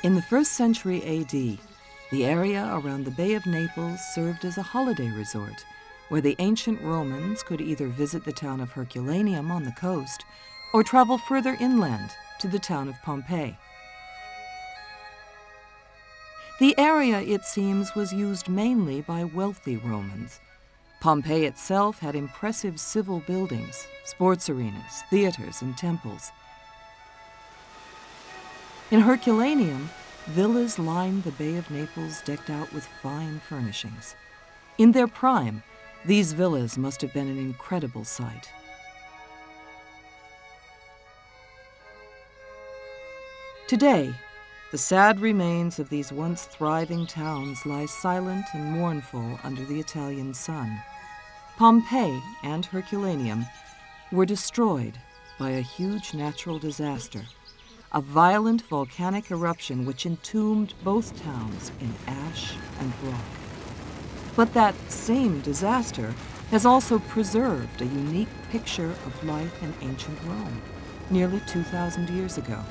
In the 1st century AD, the area around the Bay of Naples served as a holiday resort where the ancient Romans could either visit the town of Herculaneum on the coast or travel further inland to the town of Pompei. The area, it seems, was used mainly by wealthy Romans. Pompeii itself had impressive civil buildings, sports arenas, theaters, and temples. In Herculaneum, villas lined the Bay of Naples decked out with fine furnishings. In their prime, these villas must have been an incredible sight. Today, the sad remains of these once thriving towns lie silent and mournful under the Italian sun. Pompeii and Herculaneum were destroyed by a huge natural disaster, a violent volcanic eruption which entombed both towns in ash and rock. But that same disaster has also preserved a unique picture of life in ancient Rome, nearly 2,000 years ago.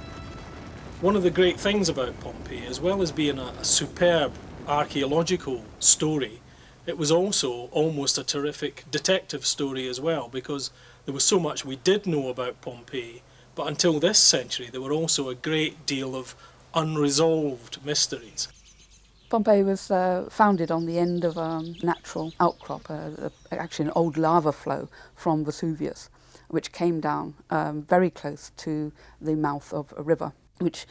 One of the great things about Pompeii, as well as being a superb archaeological story, it was also almost a terrific detective story as well, because there was so much we did know about Pompeii, but until this century there were also a great deal of unresolved mysteries. Pompeii was founded on the end of a natural outcrop, actually an old lava flow from Vesuvius, which came down very close to the mouth of a river, which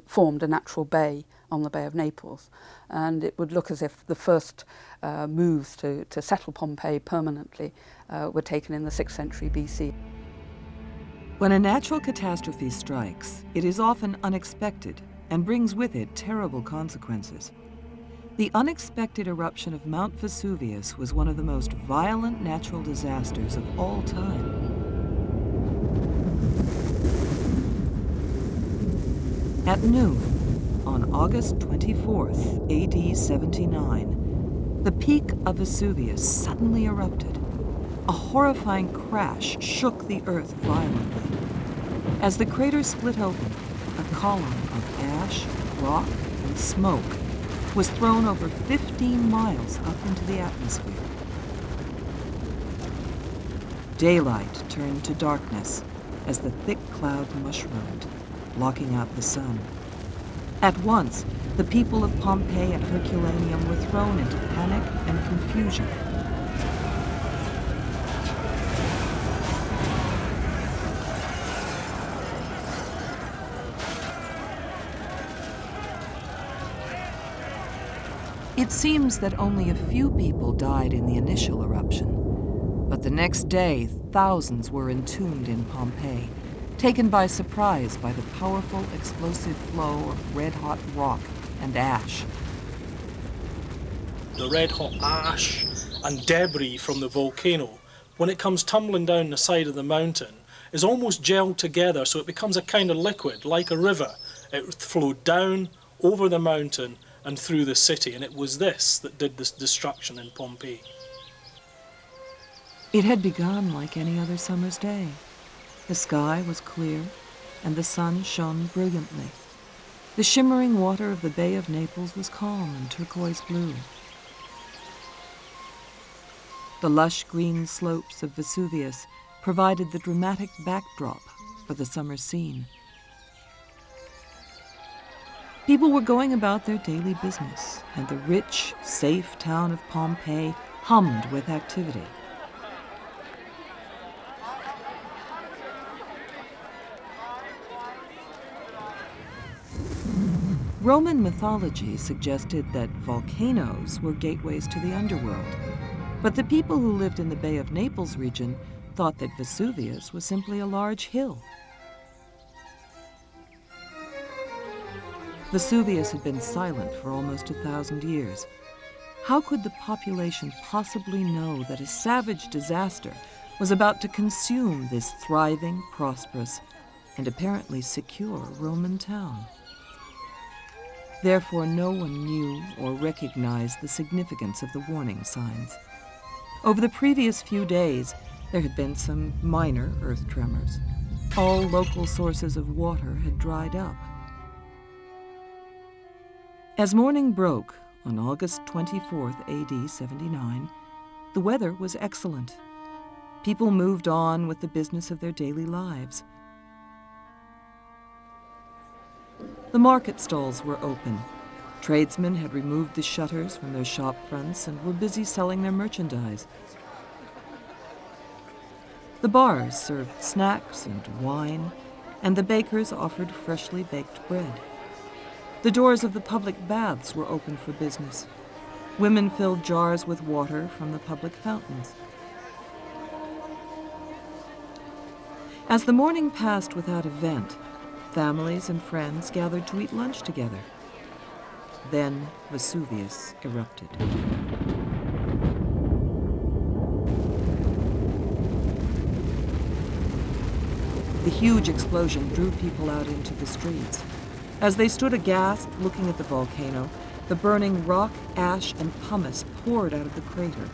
formed a natural bay on the Bay of Naples. And it would look as if the first moves to settle Pompeii permanently were taken in the 6th century BC. When a natural catastrophe strikes, it is often unexpected and brings with it terrible consequences. The unexpected eruption of Mount Vesuvius was one of the most violent natural disasters of all time. At noon, on August 24th, AD 79, the peak of Vesuvius suddenly erupted. A horrifying crash shook the earth violently. As the crater split open, a column of ash, rock, and smoke was thrown over 15 miles up into the atmosphere. Daylight turned to darkness as the thick cloud mushroomed, blocking out the sun. At once, the people of Pompeii and Herculaneum were thrown into panic and confusion. It seems that only a few people died in the initial eruption, but the next day, thousands were entombed in Pompeii, taken by surprise by the powerful explosive flow of red-hot rock and ash. The red-hot ash and debris from the volcano, when it comes tumbling down the side of the mountain, is almost gelled together, so it becomes a kind of liquid, like a river. It flowed down over the mountain and through the city, and it was this that did this destruction in Pompeii. It had begun like any other summer's day. The sky was clear, and the sun shone brilliantly. The shimmering water of the Bay of Naples was calm and turquoise blue. The lush green slopes of Vesuvius provided the dramatic backdrop for the summer scene. People were going about their daily business, and the rich, safe town of Pompeii hummed with activity. Roman mythology suggested that volcanoes were gateways to the underworld, but the people who lived in the Bay of Naples region thought that Vesuvius was simply a large hill. Vesuvius had been silent for almost 1,000 years. How could the population possibly know that a savage disaster was about to consume this thriving, prosperous, and apparently secure Roman town? Therefore, no one knew or recognized the significance of the warning signs. Over the previous few days, there had been some minor earth tremors. All local sources of water had dried up. As morning broke on August 24th, AD 79, the weather was excellent. People moved on with the business of their daily lives. The market stalls were open. Tradesmen had removed the shutters from their shop fronts and were busy selling their merchandise. The bars served snacks and wine, and the bakers offered freshly baked bread. The doors of the public baths were open for business. Women filled jars with water from the public fountains. As the morning passed without event, families and friends gathered to eat lunch together. Then Vesuvius erupted. The huge explosion drew people out into the streets. As they stood aghast, looking at the volcano, the burning rock, ash, and pumice poured out of the crater.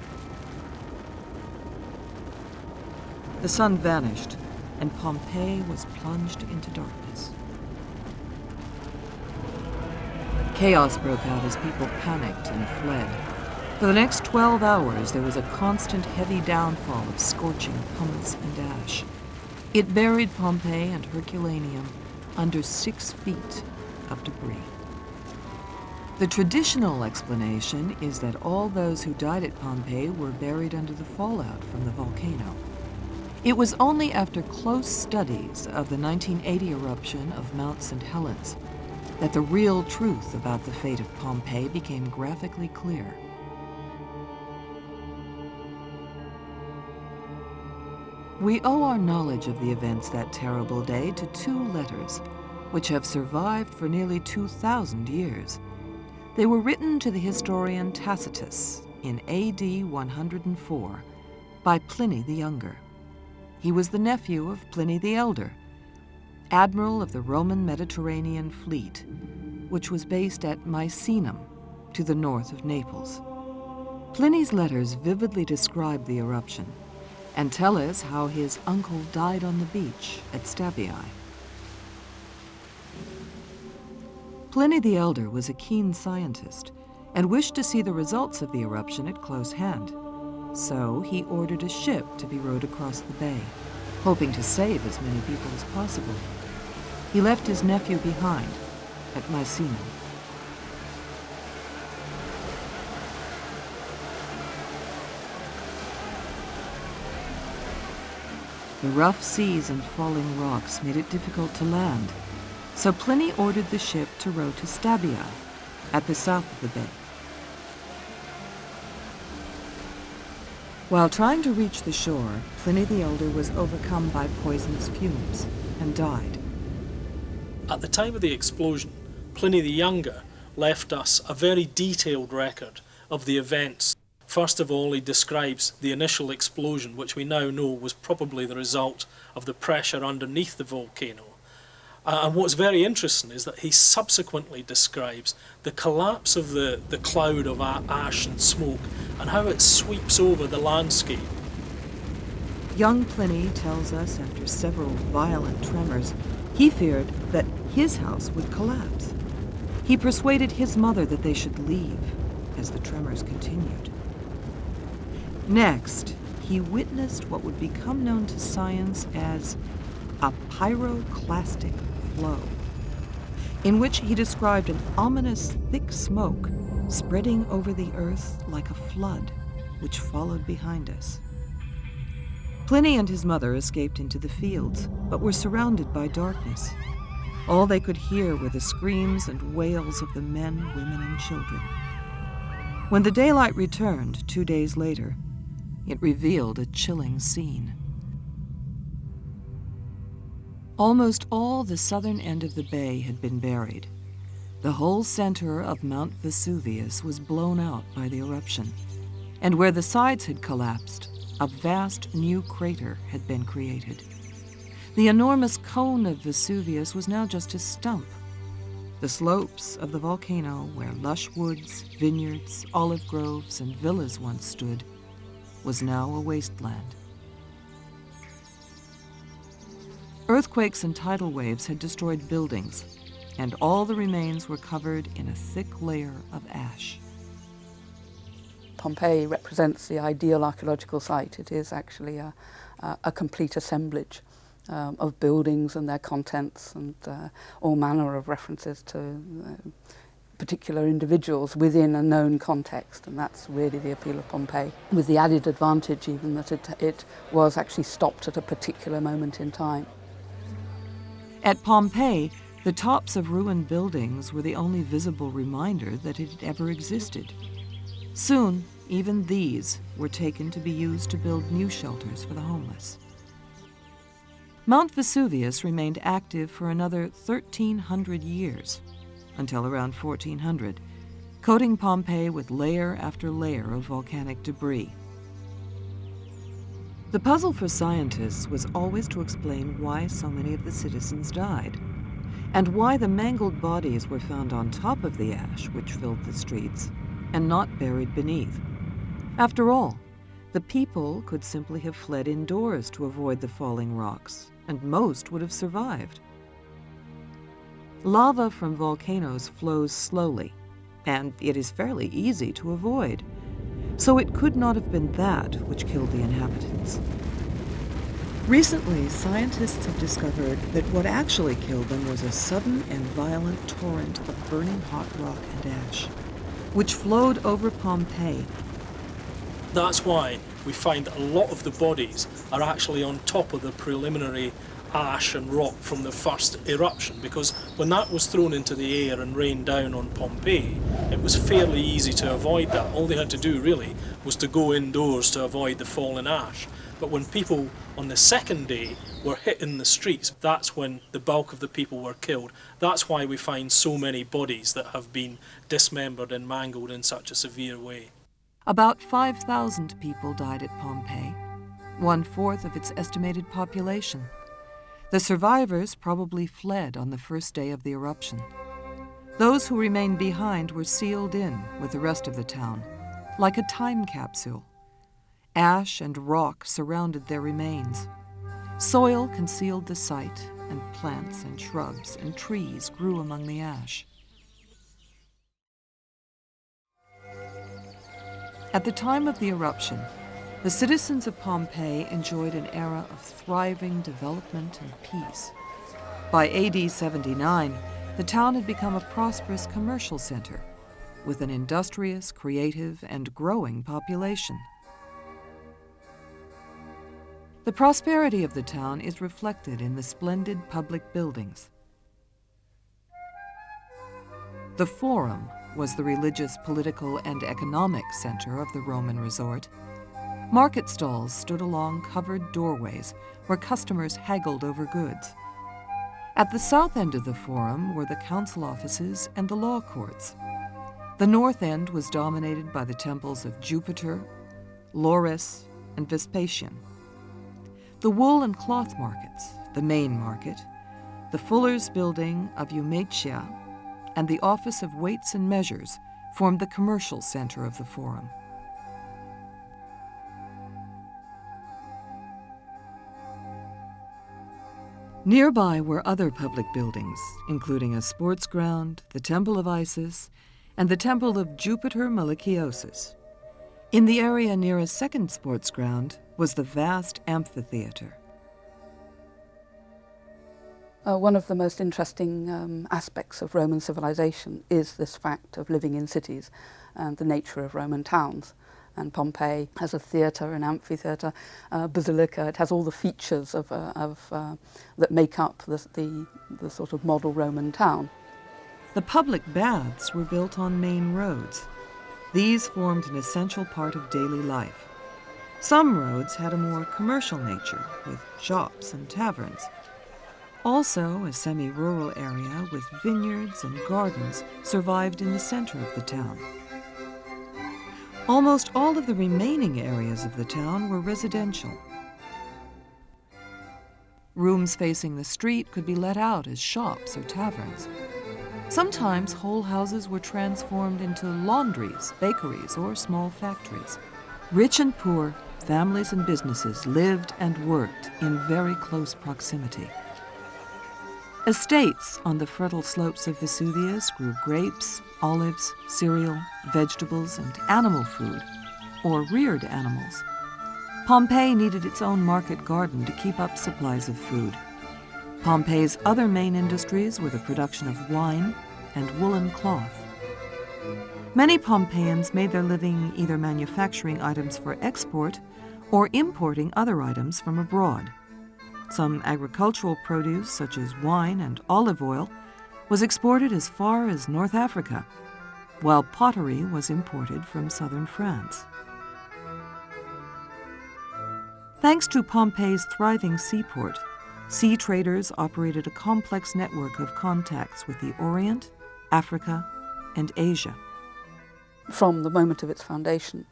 The sun vanished, and Pompeii was plunged into darkness. Chaos broke out as people panicked and fled. For the next 12 hours, there was a constant heavy downfall of scorching pumice and ash. It buried Pompeii and Herculaneum under 6 feet of debris. The traditional explanation is that all those who died at Pompeii were buried under the fallout from the volcano. It was only after close studies of the 1980 eruption of Mount St. Helens that the real truth about the fate of Pompeii became graphically clear. We owe our knowledge of the events that terrible day to 2 letters, which have survived for nearly 2,000 years. They were written to the historian Tacitus in AD 104 by Pliny the Younger. He was the nephew of Pliny the Elder, admiral of the Roman Mediterranean fleet, which was based at Misenum, to the north of Naples. Pliny's letters vividly describe the eruption and tell us how his uncle died on the beach at Stabiae. Pliny the Elder was a keen scientist and wished to see the results of the eruption at close hand. So he ordered a ship to be rowed across the bay, hoping to save as many people as possible. He left his nephew behind at Misenum. The rough seas and falling rocks made it difficult to land, so Pliny ordered the ship to row to Stabiae, at the south of the bay. While trying to reach the shore, Pliny the Elder was overcome by poisonous fumes and died. At the time of the explosion, Pliny the Younger left us a very detailed record of the events. First of all, he describes the initial explosion, which we now know was probably the result of the pressure underneath the volcano. And what's very interesting is that he subsequently describes the collapse of the cloud of ash and smoke and how it sweeps over the landscape. Young Pliny tells us after several violent tremors, he feared that his house would collapse. He persuaded his mother that they should leave as the tremors continued. Next, he witnessed what would become known to science as a pyroclastic flow, in which he described an ominous thick smoke spreading over the earth like a flood, which followed behind us. Pliny and his mother escaped into the fields, but were surrounded by darkness. All they could hear were the screams and wails of the men, women, and children. When the daylight returned 2 days later, it revealed a chilling scene. Almost all the southern end of the bay had been buried. The whole center of Mount Vesuvius was blown out by the eruption, and where the sides had collapsed, a vast new crater had been created. The enormous cone of Vesuvius was now just a stump. The slopes of the volcano, where lush woods, vineyards, olive groves, and villas once stood, was now a wasteland. Earthquakes and tidal waves had destroyed buildings, and all the remains were covered in a thick layer of ash. Pompeii represents the ideal archaeological site. It is actually a complete assemblage of buildings and their contents, and all manner of references to particular individuals within a known context, and that's really the appeal of Pompeii, with the added advantage even that it was actually stopped at a particular moment in time. At Pompeii, the tops of ruined buildings were the only visible reminder that it had ever existed. Soon, even these were taken to be used to build new shelters for the homeless. Mount Vesuvius remained active for another 1,300 years, until around 1400, coating Pompeii with layer after layer of volcanic debris. The puzzle for scientists was always to explain why so many of the citizens died, and why the mangled bodies were found on top of the ash which filled the streets, and not buried beneath. After all, the people could simply have fled indoors to avoid the falling rocks, and most would have survived. Lava from volcanoes flows slowly, and it is fairly easy to avoid, so it could not have been that which killed the inhabitants. Recently, scientists have discovered that what actually killed them was a sudden and violent torrent of burning hot rock and ash, which flowed over Pompeii. That's why we find that a lot of the bodies are actually on top of the preliminary ash and rock from the first eruption, because when that was thrown into the air and rained down on Pompeii, it was fairly easy to avoid that. All they had to do really was to go indoors to avoid the falling ash. But when people on the second day were hit in the streets, that's when the bulk of the people were killed. That's why we find so many bodies that have been dismembered and mangled in such a severe way. About 5,000 people died at Pompeii, 1/4 of its estimated population. The survivors probably fled on the first day of the eruption. Those who remained behind were sealed in with the rest of the town, like a time capsule. Ash and rock surrounded their remains. Soil concealed the site, and plants and shrubs and trees grew among the ash. At the time of the eruption, the citizens of Pompeii enjoyed an era of thriving development and peace. By AD 79, the town had become a prosperous commercial center with an industrious, creative, and growing population. The prosperity of the town is reflected in the splendid public buildings. The Forum was the religious, political, and economic center of the Roman resort. Market stalls stood along covered doorways where customers haggled over goods. At the south end of the Forum were the council offices and the law courts. The north end was dominated by the temples of Jupiter, Laurus, and Vespasian. The wool and cloth markets, the main market, the fuller's building of Eumatia, and the office of weights and measures formed the commercial center of the Forum. Nearby were other public buildings, including a sports ground, the Temple of Isis, and the Temple of Jupiter Malachiosis. In the area near a second sports ground was the vast amphitheater. One of the most interesting aspects of Roman civilization is this fact of living in cities and the nature of Roman towns. And Pompeii has a theatre, an amphitheatre, basilica. It has all the features that make up the sort of model Roman town. The public baths were built on main roads. These formed an essential part of daily life. Some roads had a more commercial nature, with shops and taverns. Also, a semi-rural area with vineyards and gardens survived in the center of the town. Almost all of the remaining areas of the town were residential. Rooms facing the street could be let out as shops or taverns. Sometimes whole houses were transformed into laundries, bakeries, or small factories. Rich and poor, families and businesses lived and worked in very close proximity. Estates on the fertile slopes of Vesuvius grew grapes, olives, cereal, vegetables, and animal food, or reared animals. Pompeii needed its own market garden to keep up supplies of food. Pompeii's other main industries were the production of wine and woolen cloth. Many Pompeians made their living either manufacturing items for export or importing other items from abroad. Some agricultural produce, such as wine and olive oil, was exported as far as North Africa, while pottery was imported from southern France. Thanks to Pompeii's thriving seaport, sea traders operated a complex network of contacts with the Orient, Africa, and Asia. From the moment of its foundation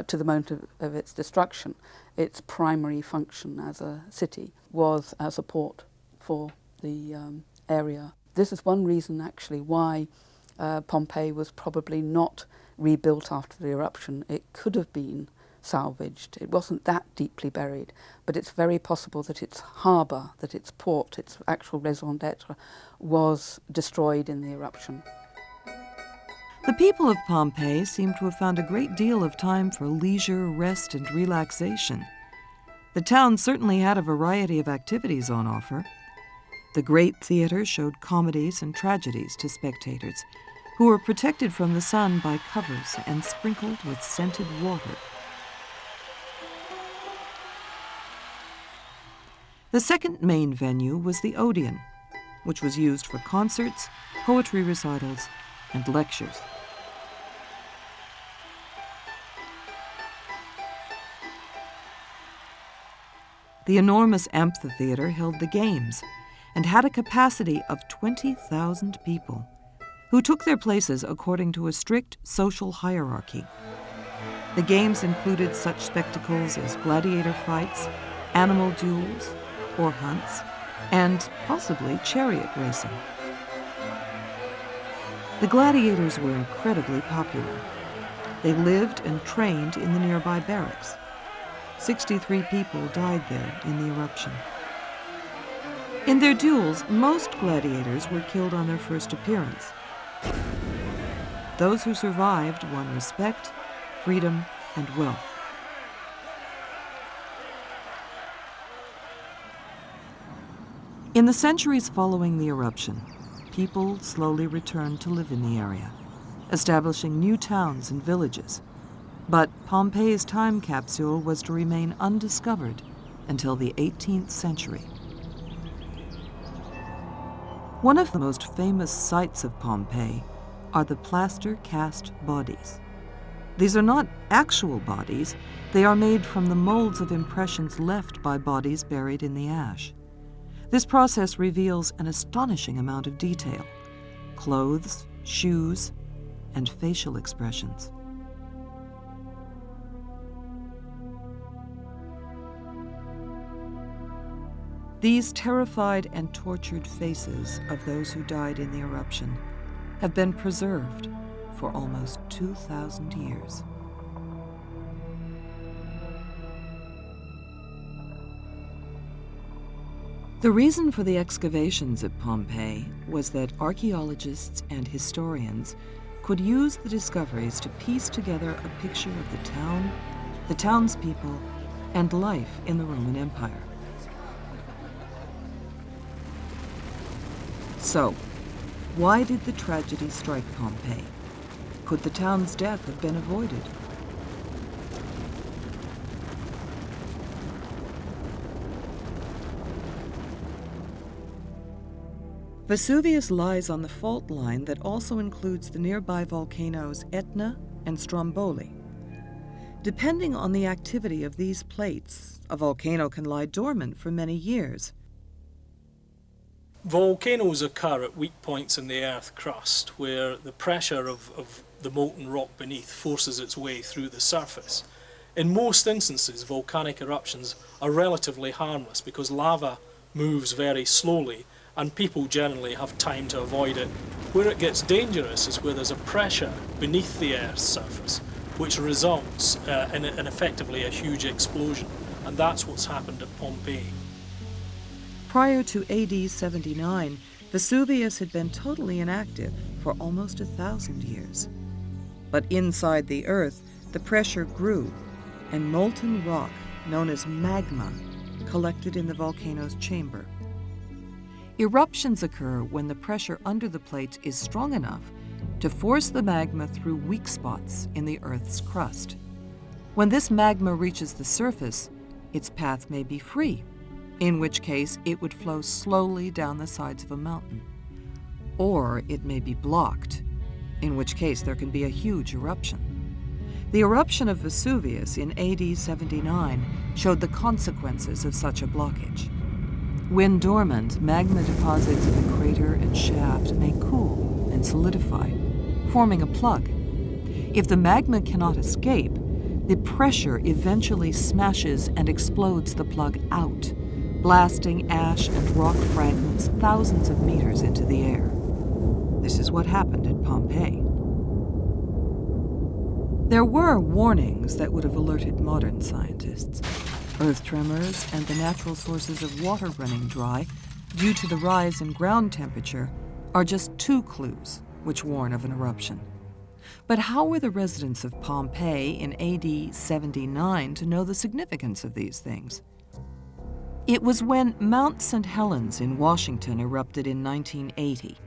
to the moment of its destruction, its primary function as a city was as a port for the area. This is one reason actually why Pompeii was probably not rebuilt after the eruption. It could have been salvaged. It wasn't that deeply buried, but it's very possible that its harbour, that its port, its actual raison d'etre was destroyed in the eruption. The people of Pompeii seem to have found a great deal of time for leisure, rest, and relaxation. The town certainly had a variety of activities on offer. The great theatre showed comedies and tragedies to spectators, who were protected from the sun by covers and sprinkled with scented water. The second main venue was the Odeon, which was used for concerts, poetry recitals, and lectures. The enormous amphitheater held the games and had a capacity of 20,000 people, who took their places according to a strict social hierarchy. The games included such spectacles as gladiator fights, animal duels, or hunts, and possibly chariot racing. The gladiators were incredibly popular. They lived and trained in the nearby barracks. 63 people died there in the eruption. In their duels, most gladiators were killed on their first appearance. Those who survived won respect, freedom, and wealth. In the centuries following the eruption, people slowly returned to live in the area, establishing new towns and villages. But Pompeii's time capsule was to remain undiscovered until the 18th century. One of the most famous sights of Pompeii are the plaster cast bodies. These are not actual bodies, they are made from the molds of impressions left by bodies buried in the ash. This process reveals an astonishing amount of detail: clothes, shoes, and facial expressions. These terrified and tortured faces of those who died in the eruption have been preserved for almost 2,000 years. The reason for the excavations at Pompeii was that archaeologists and historians could use the discoveries to piece together a picture of the town, the townspeople, and life in the Roman Empire. So, why did the tragedy strike Pompeii? Could the town's death have been avoided? Vesuvius lies on the fault line that also includes the nearby volcanoes Etna and Stromboli. Depending on the activity of these plates, a volcano can lie dormant for many years. Volcanoes occur at weak points in the earth crust where the pressure of the molten rock beneath forces its way through the surface. In most instances, volcanic eruptions are relatively harmless because lava moves very slowly and people generally have time to avoid it. Where it gets dangerous is where there's a pressure beneath the Earth's surface which results in effectively a huge explosion, and that's what's happened at Pompeii. prior to AD 79, Vesuvius had been totally inactive for almost 1,000 years. But inside the Earth, the pressure grew, and molten rock, known as magma, collected in the volcano's chamber. Eruptions occur when the pressure under the plates is strong enough to force the magma through weak spots in the Earth's crust. When this magma reaches the surface, its path may be free, in which case it would flow slowly down the sides of a mountain. Or it may be blocked, in which case there can be a huge eruption. The eruption of Vesuvius in AD 79 showed the consequences of such a blockage. When dormant, magma deposits in the crater and shaft may cool and solidify, forming a plug. If the magma cannot escape, the pressure eventually smashes and explodes the plug out, blasting ash and rock fragments thousands of meters into the air. This is what happened at Pompeii. There were warnings that would have alerted modern scientists. Earth tremors and the natural sources of water running dry due to the rise in ground temperature are just two clues which warn of an eruption. But how were the residents of Pompeii in AD 79 to know the significance of these things? It was when Mount St. Helens in Washington erupted in 1980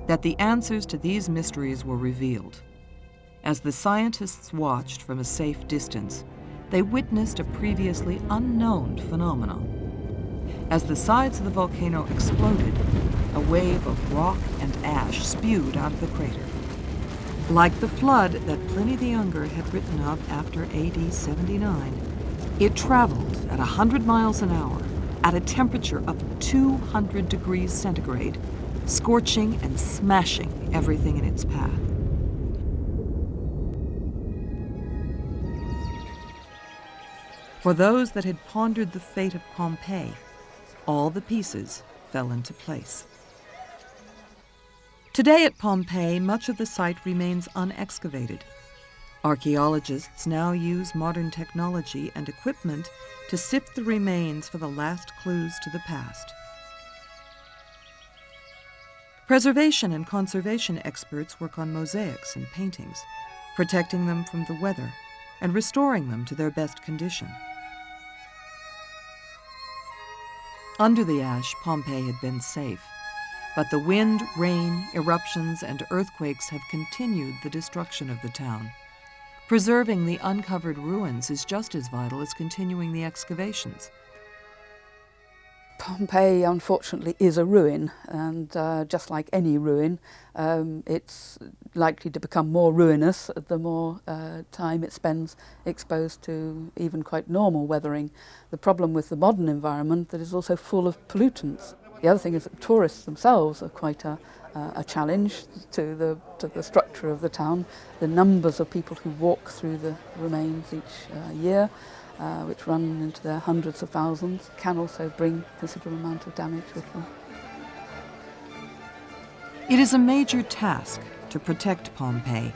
that the answers to these mysteries were revealed. As the scientists watched from a safe distance, they witnessed a previously unknown phenomenon. As the sides of the volcano exploded, a wave of rock and ash spewed out of the crater. Like the flood that Pliny the Younger had written of after AD 79, it traveled at 100 miles an hour at a temperature of 200 degrees centigrade, scorching and smashing everything in its path. For those that had pondered the fate of Pompeii, all the pieces fell into place. Today at Pompeii, much of the site remains unexcavated. Archaeologists now use modern technology and equipment to sift the remains for the last clues to the past. Preservation and conservation experts work on mosaics and paintings, protecting them from the weather and restoring them to their best condition. Under the ash, Pompeii had been safe, but the wind, rain, eruptions, and earthquakes have continued the destruction of the town. Preserving the uncovered ruins is just as vital as continuing the excavations. Pompeii, unfortunately, is a ruin, and just like any ruin, it's likely to become more ruinous the more time it spends exposed to even quite normal weathering. The problem with the modern environment that is also full of pollutants. The other thing is that tourists themselves are quite a challenge to the structure of the town. The numbers of people who walk through the remains each year, which run into their hundreds of thousands, can also bring a considerable amount of damage with them. It is a major task to protect Pompeii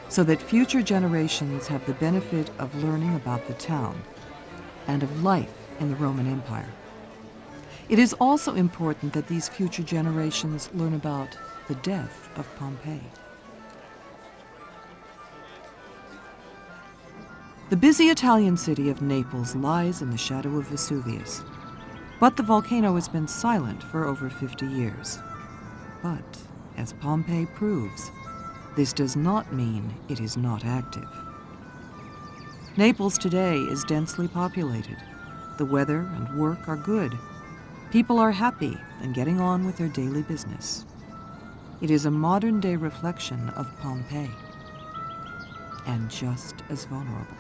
so that future generations have the benefit of learning about the town and of life in the Roman Empire. It is also important that these future generations learn about the death of Pompeii. The busy Italian city of Naples lies in the shadow of Vesuvius, but the volcano has been silent for over 50 years. But, as Pompeii proves, this does not mean it is not active. Naples today is densely populated. The weather and work are good. People are happy and getting on with their daily business. It is a modern-day reflection of Pompeii, and just as vulnerable.